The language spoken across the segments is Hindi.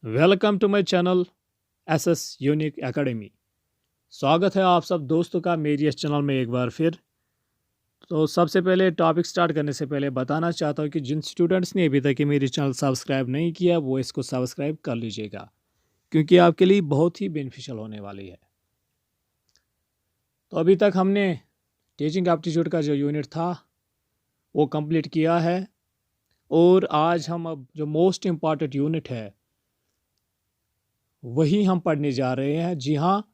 Welcome to my channel SS Unique Academy. स्वागत है आप सब दोस्तों का मेरी इस चैनल में एक बार फिर। तो सबसे पहले टॉपिक स्टार्ट करने से पहले बताना चाहता हूँ कि जिन स्टूडेंट्स ने अभी तक कि मेरी चैनल सब्सक्राइब नहीं किया वो इसको सब्सक्राइब कर लीजिएगा, क्योंकि आपके लिए बहुत ही बेनिफिशियल होने वाली है। तो अभी तक हमने टीचिंग एप्टीट्यूड का जो यूनिट था वो कंप्लीट किया है, और आज हम अब जो मोस्ट इम्पॉर्टेंट यूनिट है वही हम पढ़ने जा रहे हैं। जी हाँ,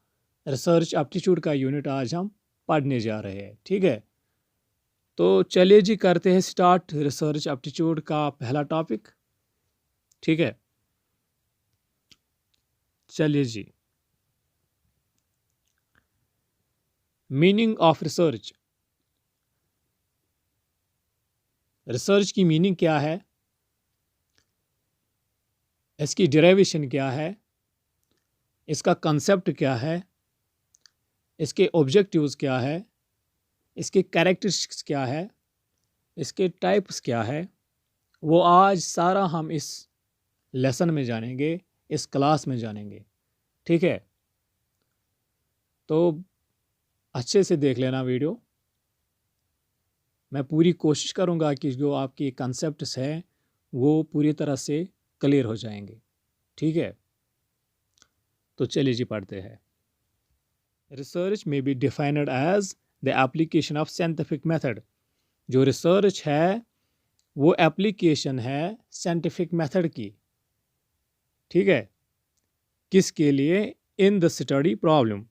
रिसर्च एप्टीट्यूड का यूनिट आज हम पढ़ने जा रहे हैं। ठीक है, तो चलिए जी करते हैं स्टार्ट रिसर्च एप्टीट्यूड का पहला टॉपिक। ठीक है, चलिए जी। Meaning of research. रिसर्च की मीनिंग क्या है, इसकी डेरिवेशन क्या है, इसका कंसेप्ट क्या है, इसके ऑब्जेक्टिव्स क्या है, इसके कैरेक्टरिस्टिक्स क्या है, इसके टाइप्स क्या है, वो आज सारा हम इस लेसन में जानेंगे, इस क्लास में जानेंगे। ठीक है, तो अच्छे से देख लेना वीडियो। मैं पूरी कोशिश करूंगा कि जो आपके कंसेप्ट्स हैं वो पूरी तरह से क्लियर हो जाएंगे। ठीक है, तो चलिए जी पढ़ते हैं। रिसर्च में be defined as the application of scientific method. जो रिसर्च है वो एप्लीकेशन है साइंटिफिक मेथड की। ठीक है, किसके लिए? In the study problem.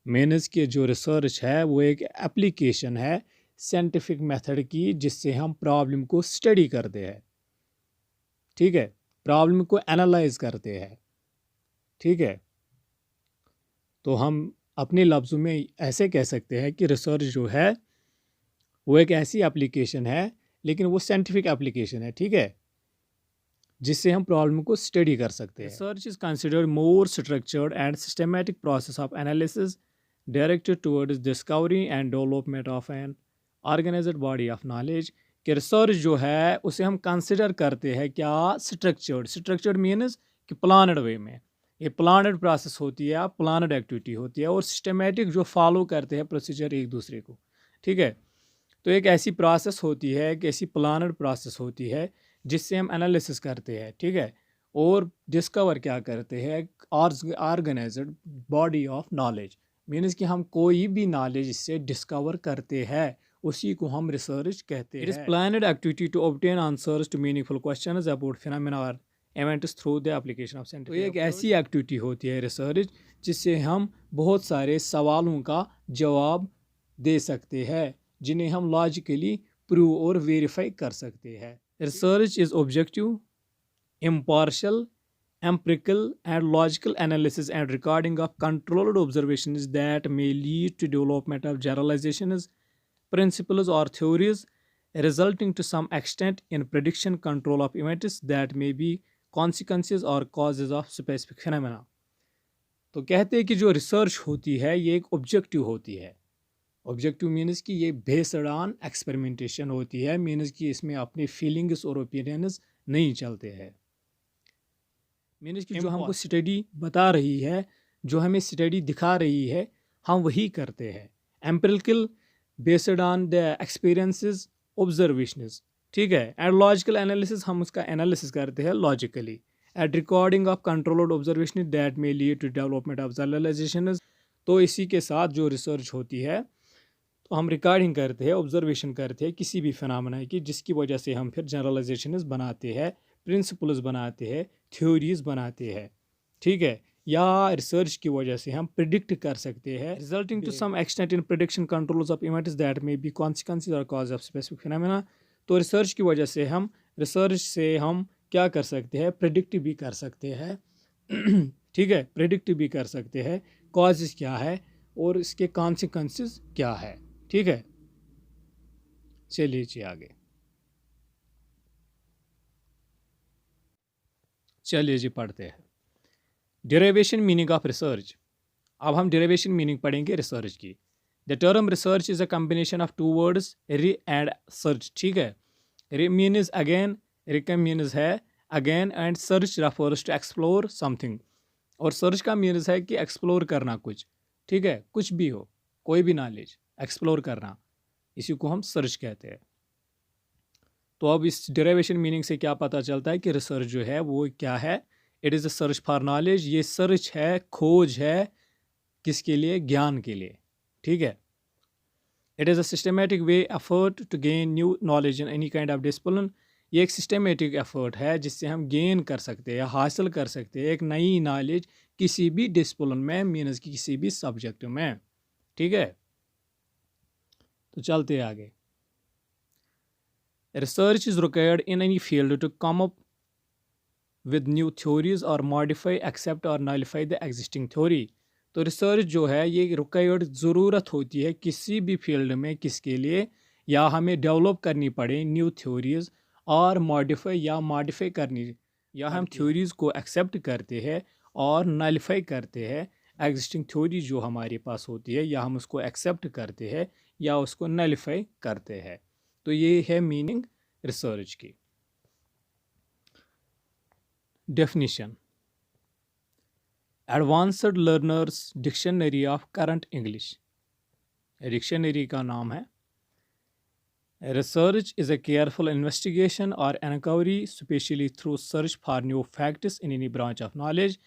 Means के जो रिसर्च है वो एक एप्लीकेशन है साइंटिफिक मेथड की, जिससे हम प्रॉब्लम को स्टडी करते हैं। ठीक है, प्रॉब्लम को एनालाइज करते हैं। ठीक है, तो हम अपने लफ्ज़ों में ऐसे कह सकते हैं कि रिसर्च जो है वो एक ऐसी एप्लीकेशन है, लेकिन वो साइंटिफिक एप्लीकेशन है। ठीक है, जिससे हम प्रॉब्लम को स्टडी कर सकते हैं। Research is considered more structured and systematic process of analysis directed towards discovery and development of an organised body of knowledge. कि रिसर्च जो है उसे हम कंसिडर करते हैं क्या? स्ट्रक्चर्ड। स्ट्रक्चर्ड मीन्स कि प्लानड वे में, ये प्लानड प्रोसेस होती है, प्लानड एक्टिविटी होती है, और सिस्टमेटिक जो फॉलो करते हैं प्रोसीजर एक दूसरे को। ठीक है, तो एक ऐसी प्रोसेस होती है, एक ऐसी प्लानड प्रोसेस होती है जिससे हम एनालिसिस करते हैं। ठीक है, और डिस्कवर क्या करते हैं? Organised body of knowledge. Means कि हम कोई भी नॉलेज इससे डिस्कवर करते हैं, उसी को हम रिसर्च कहते हैं। It is planned activity to obtain answers to meaningful questions about phenomena और events through the application of scientific. तो एक ऐसी एक्टिविटी होती है रिसर्च जिससे हम बहुत सारे सवालों का जवाब दे सकते हैं, जिन्हें हम लॉजिकली प्रूव और वेरीफाई कर सकते हैं। Research is objective, impartial, empirical, and logical analysis and recording of controlled observations that may lead to development of generalizations, principles, or theories, resulting to some extent in prediction control of events that may be consequences or causes of specific phenomena। तो कहते हैं कि जो रिसर्च होती है ये एक ऑब्जेक्टिव होती है। ऑब्जेक्टिव मीन्स कि ये बेस्ड ऑन एक्सपेरिमेंटेशन होती है, मीन्स कि इसमें अपने फीलिंग्स और ओपिनियंस नहीं चलते हैं। मीन्स कि जो हमको स्टडी बता रही है, जो हमें स्टडी दिखा रही है, हम वही करते हैं। Empirical, based on the experiences, observations. ठीक है, एंड लॉजिकल एनालिसिस, हम उसका एनालिसिस करते हैं logically. At recording of controlled observation that may lead to development of generalisations. तो इसी के साथ जो रिसर्च होती है, तो हम रिकॉर्डिंग करते हैं, ऑब्जर्वेशन करते हैं किसी भी फिनोमेना की, जिसकी वजह से हम फिर जनरलाइजेशंस बनाते हैं, प्रिंसिपल्स बनाते हैं, थ्योरीज बनाते हैं। ठीक है, या रिसर्च की वजह से हम प्रिडिक्ट कर सकते हैं, resulting to some extent in prediction controls of events that may be consequences और कॉज ऑफ स्पेसिफिक फिनोमेना। तो रिसर्च की वजह से हम क्या कर सकते हैं? प्रिडिक्ट भी कर सकते हैं। ठीक है, प्रिडिक्ट भी कर सकते हैं कॉजेस क्या है और इसके कॉन्सिक्वेंसेस क्या है। ठीक है, चलिए जी आगे। चलिए जी पढ़ते हैं। Derivation meaning of research. अब हम डेरिवेशन मीनिंग पढ़ेंगे रिसर्च की। The term research is a combination of two words, re and search. ठीक है, री मीन्स अगेन, रिकम मीन्स है again and search refers to explore something, और सर्च का मीन्स है कि एक्सप्लोर करना कुछ, ठीक है, कुछ भी हो, कोई भी नॉलेज एक्सप्लोर करना, इसी को हम सर्च कहते हैं। तो अब इस डेरिवेशन मीनिंग से क्या पता चलता है कि रिसर्च जो है वो क्या है? It is a search for knowledge, ये सर्च है, खोज है, किसके लिए? ज्ञान के लिए, ठीक है। It is a systematic way effort to gain new knowledge in any kind of discipline, ये एक सिस्टमेटिक एफर्ट है जिससे हम गेन कर सकते हैं, हासिल कर सकते हैं एक नई नॉलेज किसी भी डिसिप्लिन में, मीन्स की किसी भी सब्जेक्ट में, ठीक है। तो चलते आगे। Research is required in any field to come up with new theories और मॉडिफाई, एक्सेप्ट और नॉलिफाई द एग्जिस्टिंग थ्योरी। तो रिसर्च जो है ये रिक्वायर्ड ज़रूरत होती है किसी भी फील्ड में, किसके लिए? या हमें डेवलप करनी पड़े न्यू थ्योरीज और मॉडिफाई या मॉडिफाई करनी, या हम थ्योरीज को एक्सेप्ट करते हैं और नॉलिफाई करते हैं एग्जिस्टिंग थ्योरी जो हमारे पास होती है, या हम उसको एक्सेप्ट करते हैं या उसको नॉलिफाई करते हैं। तो ये है मीनिंग रिसर्च की। Definition, advanced learner's dictionary of current English, dictionary का नाम है। Research is a careful investigation और enquiry especially through search for new facts in any branch of knowledge.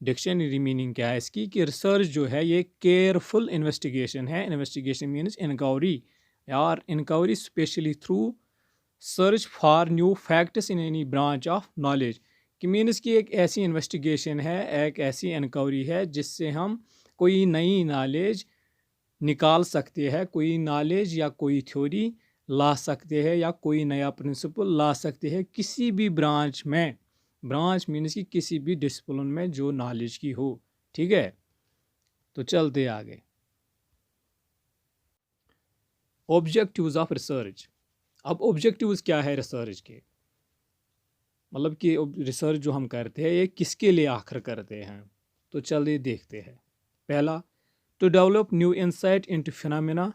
Dictionary meaning क्या है इसकी कि रिसर्च जो है ये केयरफुल इन्वेस्टिगेशन है, इन्वेस्टिगेशन मीन्स इंक्वायरी, और inquiry especially through search for new facts in any branch of knowledge, कि मीन्स की एक ऐसी इन्वेस्टिगेशन है, एक ऐसी इंक्वायरी है जिससे हम कोई नई नॉलेज निकाल सकते हैं, कोई नॉलेज या कोई थ्योरी ला सकते हैं, या कोई नया प्रिंसिपल ला सकते हैं किसी भी ब्रांच में। ब्रांच मीन्स की किसी भी डिसिप्लिन में जो नॉलेज की हो, ठीक है। तो चलते आगे। Objectives of research. अब ऑब्जेक्टिव्स क्या है रिसर्च के? मतलब कि रिसर्च जो हम करते हैं ये किसके लिए आखिर करते हैं? तो चलिए देखते हैं। पहला, to develop new insight into phenomena,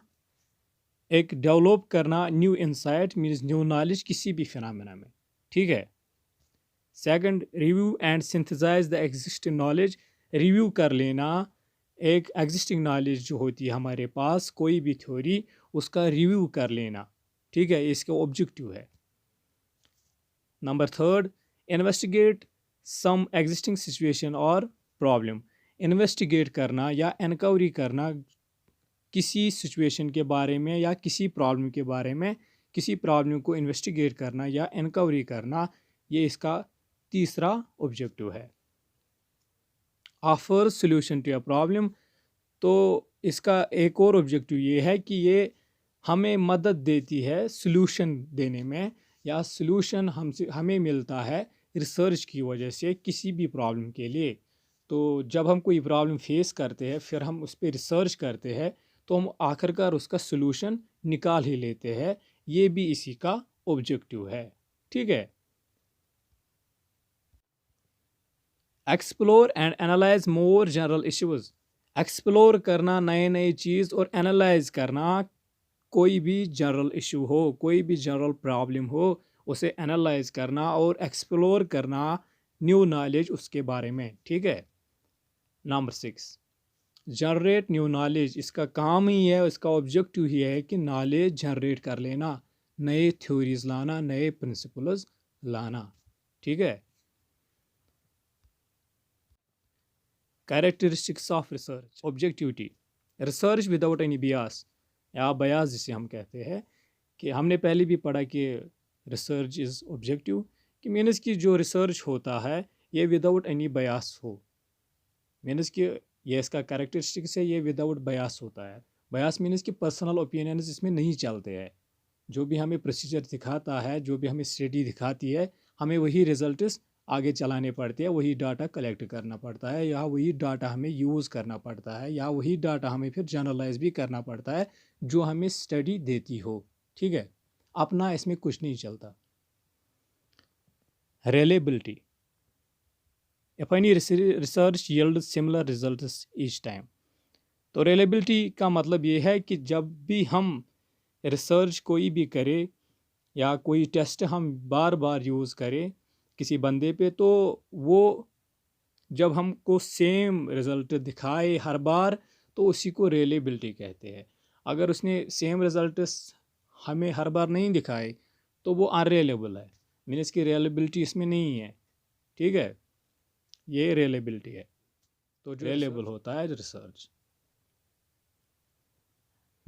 एक डेवलप करना new insight means new knowledge किसी भी फिनोमेना में, ठीक है। Second, review and synthesise the existing knowledge, review कर लेना एक एग्जिस्टिंग नॉलेज जो होती है हमारे पास, कोई भी थ्योरी उसका रिव्यू कर लेना, ठीक है, इसका ऑब्जेक्टिव है। नंबर थर्ड, इन्वेस्टिगेट सम एग्जिस्टिंग सिचुएशन और प्रॉब्लम, इन्वेस्टिगेट करना या इंक्वायरी करना किसी सिचुएशन के बारे में या किसी प्रॉब्लम के बारे में, किसी प्रॉब्लम को इन्वेस्टिगेट करना या इंक्वायरी करना, ये इसका तीसरा ऑब्जेक्टिव है। Offer solution to a problem, तो इसका एक और ऑब्जेक्टिव ये है कि ये हमें मदद देती है सॉल्यूशन देने में, या सॉल्यूशन हमें मिलता है रिसर्च की वजह से किसी भी प्रॉब्लम के लिए। तो जब हम कोई प्रॉब्लम फेस करते हैं फिर हम उस पर रिसर्च करते हैं, तो हम आखिरकार उसका सॉल्यूशन निकाल ही लेते हैं, ये भी इसी का ऑब्जेक्टिव है, ठीक है। Explore and analyse more general issues, explore करना नए नए चीज़ और एनालाइज करना कोई भी जनरल इशू हो, कोई भी जनरल प्रॉब्लम हो, उसे एनालाइज करना और एक्सप्लोर करना न्यू नॉलेज उसके बारे में, ठीक है। नंबर 6, जनरेट न्यू नॉलेज, इसका काम ही है, इसका ऑब्जेक्टिव ही है कि नॉलेज जनरेट कर लेना, नए थ्योरीज लाना, नए प्रिंसिपल्स लाना, ठीक है। Characteristics of research, objectivity, research without any Beas, या बयास जिसे हम कहते हैं, कि हमने पहले भी पढ़ा कि रिसर्च इज़ ऑब्जेक्टिव, कि मीन्स कि जो रिसर्च होता है ये विदाउट एनी बयास हो, मीन्स कि ये इसका कैरेक्टरिस्टिक्स है, ये विदाउट बयास होता है। बयास मीन्स कि पर्सनल ओपिनियंस इसमें नहीं चलते हैं, जो भी हमें प्रोसीजर दिखाता है, जो भी हमें स्टडी दिखाती है, हमें वही रिजल्ट्स आगे चलाने पड़ते हैं, वही डाटा कलेक्ट करना पड़ता है, या वही डाटा हमें यूज़ करना पड़ता है, या वही डाटा हमें फिर जनरलाइज भी करना पड़ता है जो हमें स्टडी देती हो, ठीक है। अपना इसमें कुछ नहीं चलता। Reliability, if any research yield similar results each time, तो रिलेबिलिटी का मतलब ये है कि जब भी हम रिसर्च कोई भी करें या कोई टेस्ट हम बार बार यूज़ करें, किसी बंदे पे, तो वो जब हमको सेम रिज़ल्ट दिखाए हर बार तो उसी को रिलेबिलिटी कहते हैं। अगर उसने सेम रिज़ल्ट्स हमें हर बार नहीं दिखाए तो वो अनरिलेबल है, मीन्स की रिलेबिलिटी इसमें नहीं है। ठीक है, ये रिलेबिलिटी है। तो जो रिलेबल होता है research.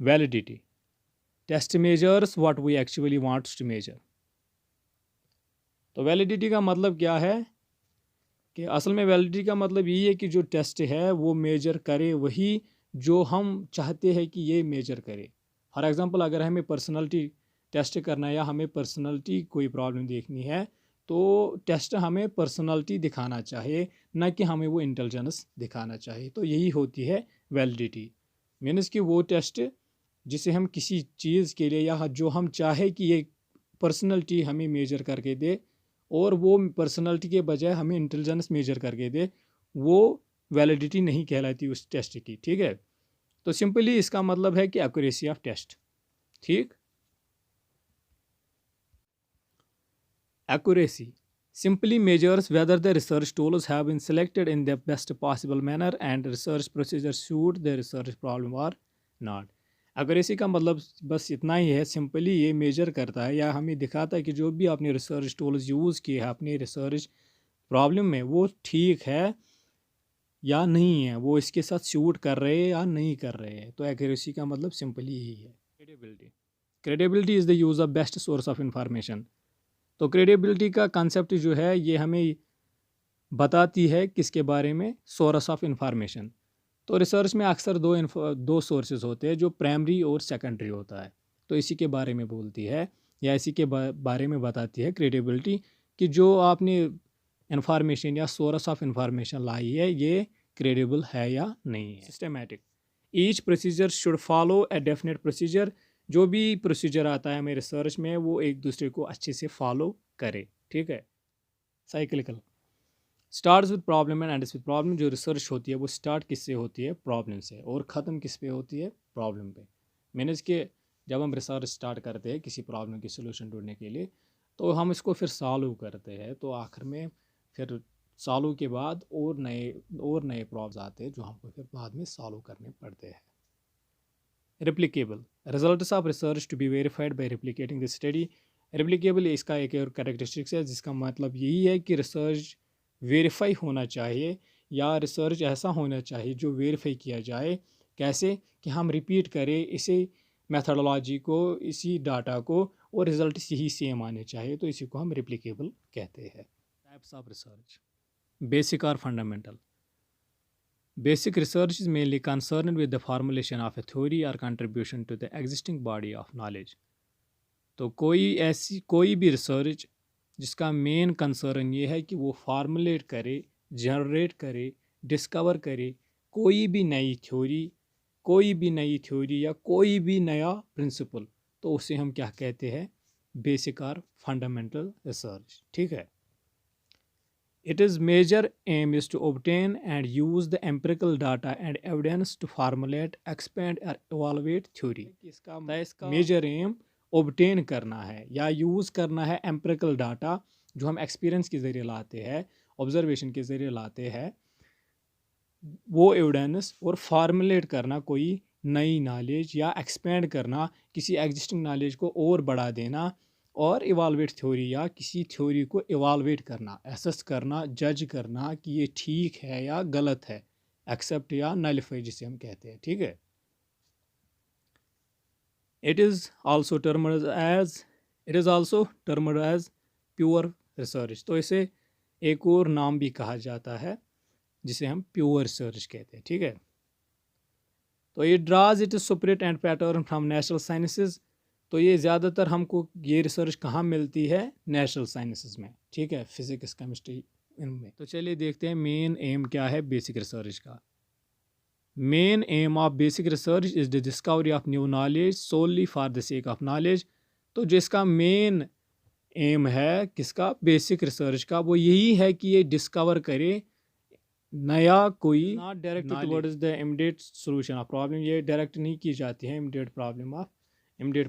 Validity, test measures what we actually wants to measure. तो वैलिडिटी का मतलब क्या है कि असल में वैलिडिटी का मतलब यही है कि जो टेस्ट है वो मेजर करे वही जो हम चाहते हैं कि ये मेजर करे। फॉर एग्जांपल अगर हमें पर्सनालिटी टेस्ट करना है या हमें पर्सनालिटी कोई प्रॉब्लम देखनी है तो टेस्ट हमें पर्सनालिटी दिखाना चाहिए, ना कि हमें वो इंटेलिजेंस दिखाना चाहिए। तो यही होती है वैलिडिटी, मीन्स कि वो टेस्ट जिसे हम किसी चीज़ के लिए या जो हम चाहे कि ये पर्सनालिटी हमें मेजर करके दे और वो पर्सनालिटी के बजाय हमें इंटेलिजेंस मेजर करके दे, वो वैलिडिटी नहीं कहलाती उस टेस्ट की। ठीक है, तो सिंपली इसका मतलब है कि एक्यूरेसी ऑफ टेस्ट। ठीक, accuracy simply measures whether the research tools have been selected in the best possible manner and research procedures suit the research problem or not। Accuracy का मतलब बस इतना ही है, सिंपली ये मेजर करता है या हमें दिखाता है कि जो भी आपने रिसर्च टूल्स यूज़ किए हैं अपनी रिसर्च प्रॉब्लम में वो ठीक है या नहीं है, वो इसके साथ सूट कर रहे हैं या नहीं कर रहे हैं। तो एक्यूरेसी का मतलब सिंपली यही है। Credibility, credibility is the use of best source of information. तो क्रेडिबिलिटी का कंसेप्ट जो है ये हमें बताती है किसके बारे में, सोर्स ऑफ इंफॉर्मेशन। तो रिसर्च में अक्सर दो सोर्सेज होते हैं, जो प्राइमरी और सेकेंडरी होता है। तो इसी के बारे में बोलती है या इसी के बारे में बताती है क्रेडिबिलिटी, कि जो आपने इंफॉर्मेशन या सोर्स ऑफ इंफॉर्मेशन लाई है ये क्रेडिबल है या नहीं है। Systematic, each procedure should follow a definite procedure. जो भी प्रोसीजर आता है हमें रिसर्च में वो एक दूसरे को अच्छे से फॉलो करे। ठीक है, cyclical, starts with problem and ends with problem. जो रिसर्च होती है वो स्टार्ट किससे होती है, प्रॉब्लम से, और ख़त्म किस पे होती है, प्रॉब्लम पे। मीन्स कि जब हम रिसर्च स्टार्ट करते हैं किसी प्रॉब्लम की सोल्यूशन ढूंढने के लिए तो हम इसको फिर सॉल्व करते हैं, तो आखिर में फिर सॉल्व के बाद और नए प्रॉब्लम्स आते हैं जो हमको फिर बाद में सॉल्व करने पड़ते हैं। Replicable, results of research to be verified by replicating the study. Replicable इसका एक और कैरेक्टरिस्टिक्स है जिसका मतलब यही है कि रिसर्च वेरीफाई होना चाहिए या रिसर्च ऐसा होना चाहिए जो वेरीफाई किया जाए। कैसे कि हम रिपीट करें इसी मेथडोलॉजी को, इसी डाटा को, और रिजल्ट यही सेम आने चाहिए, तो इसी को हम रिप्लिकेबल कहते हैं। टाइप्स ऑफ रिसर्च, बेसिक और fundamental. Basic research is mainly concerned with the formulation of a theory or contribution to the existing body of knowledge। तो कोई भी रिसर्च जिसका मेन कंसर्न ये है कि वो फार्मुलेट करे, जनरेट करे, डिस्कवर करे कोई भी नई थ्योरी या कोई भी नया प्रिंसिपल, तो उसे हम क्या कहते हैं, बेसिक और फंडामेंटल रिसर्च। ठीक है, its major aim is to obtain and use the empirical data and evidence to formulate, expand or evaluate theory। इसका मेजर एम obtain करना है या यूज़ करना है एम्पिरिकल डाटा जो हम एक्सपीरियंस के ज़रिए लाते हैं, ऑब्जर्वेशन के ज़रिए लाते हैं, वो एविडेंस, और फार्मुलेट करना कोई नई नॉलेज या एक्सपेंड करना किसी एग्जिस्टिंग नॉलेज को और बढ़ा देना, और इवालवेट थ्योरी या किसी थ्योरी को इवालवेट करना, एसेस करना, जज करना कि ये ठीक है या गलत है, एक्सेप्ट या नलिफाई जिसे हम कहते हैं। ठीक है, it is also termed as pure research. तो इसे एक और नाम भी कहा जाता है जिसे हम प्योर रिसर्च कहते हैं। ठीक है, तो ये draws it separate and pattern from natural sciences. तो ये ज़्यादातर हमको ये रिसर्च कहाँ मिलती है, नेचुरल साइंसेस में। ठीक है, फिजिक्स, केमिस्ट्री, इनमें। तो चलिए देखते हैं मेन एम क्या है बेसिक रिसर्च का। Main aim of basic research is the discovery of new knowledge solely for the sake of knowledge. तो जिसका मेन एम है किसका, बेसिक रिसर्च का, वो यही है कि ये डिस्कवर करे नया कोई, not direct towards the immediate solution of problem. ये डायरेक्ट नहीं की जाती है इमीडिएट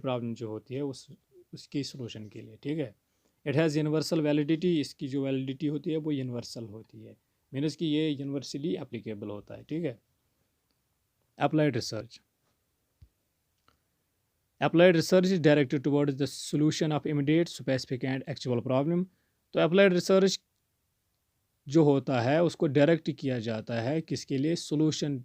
प्रॉब्लम जो होती है उसकी सोल्यूशन के लिए। ठीक है, इट हैज़ यूनिवर्सल वैलिडिटी, इसकी जो वैलिडिटी होती है वो यूनिवर्सल होती है, मीन्स कि ये यूनिवर्सली एप्लीकेबल होता है, ठीक है। Applied research, applied research is directed towards the solution of immediate specific and actual problem. तो अप्लाइड रिसर्च जो होता है उसको डायरेक्ट किया जाता है किसके लिए, सोल्यूशन,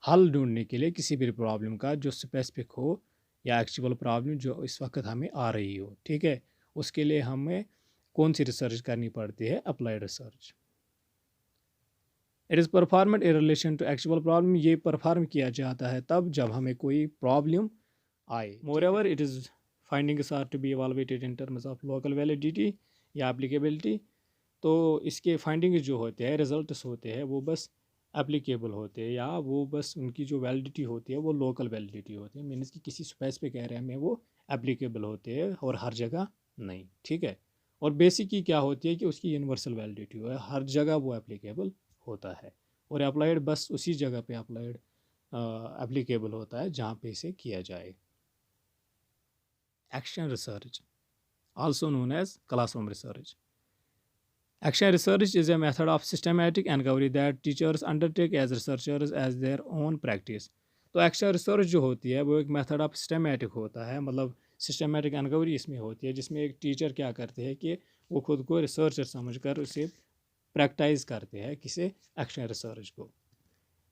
हल ढूंढने के लिए किसी भी प्रॉब्लम का जो स्पेसिफिक हो या एक्चुअल प्रॉब्लम जो इस वक्त हमें आ रही हो, ठीक है। उसके लिए हमें कौन सी रिसर्च करनी पड़ती है, applied research. It is performed in relation to actual problem, ये परफॉर्म किया जाता है तब जब हमें कोई प्रॉब्लम आए। Moreover it is findings are to be evaluated in terms of local validity या एप्लीकेबिलिटी। तो इसके फाइंडिंग्स जो होते हैं, रिजल्ट्स होते हैं, वो बस एप्लीकेबल होते हैं या वो बस उनकी जो वैलिडिटी होती है वो लोकल वैलिडिटी होती है, मीन्स कि किसी स्पेसिफिक एरिया में वो एप्लीकेबल होते हैं और हर जगह नहीं, ठीक है। और बेसिक की क्या होती है कि उसकी यूनिवर्सल वैलिडिटी है, हर जगह वो एप्लीकेबल होता है, और अप्लाइड बस उसी जगह पे अप्लाइड एप्लीकेबल होता है जहाँ पे इसे किया जाए। Action research, also known as classroom research. Action research is a method of systematic inquiry that teachers undertake as researchers as their own practice. तो एक्शन रिसर्च जो होती है वो एक मेथड ऑफ सिस्टमेटिक होता है, मतलब सिस्टमेटिक इनक्वायरी इसमें होती है जिसमें एक टीचर क्या करते हैं कि वो खुद को रिसर्चर समझकर उसे प्रैक्टिस करते हैं, किसे, एक्शन रिसर्च को।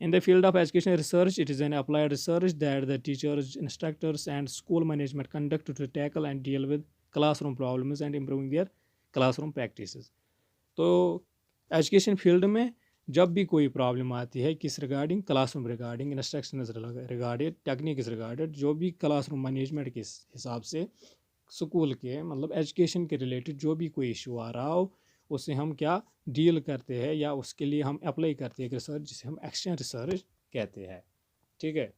In the field of education research, it is an applied research that the teachers, instructors, and school management conduct to tackle and deal with classroom problems and improving their classroom practices. तो एजुकेशन फील्ड में जब भी कोई प्रॉब्लम आती है किस regarding, classroom regarding, instruction regarded, technique regarded, जो भी क्लासरूम मैनेजमेंट के हिसाब से स्कूल के मतलब एजुकेशन के रिलेटेड जो भी कोई इशू आ रहा हो उसे हम क्या डील करते हैं या उसके लिए हम अप्लाई करते हैं एक रिसर्च जिसे हम एक्शन रिसर्च कहते हैं, ठीक है।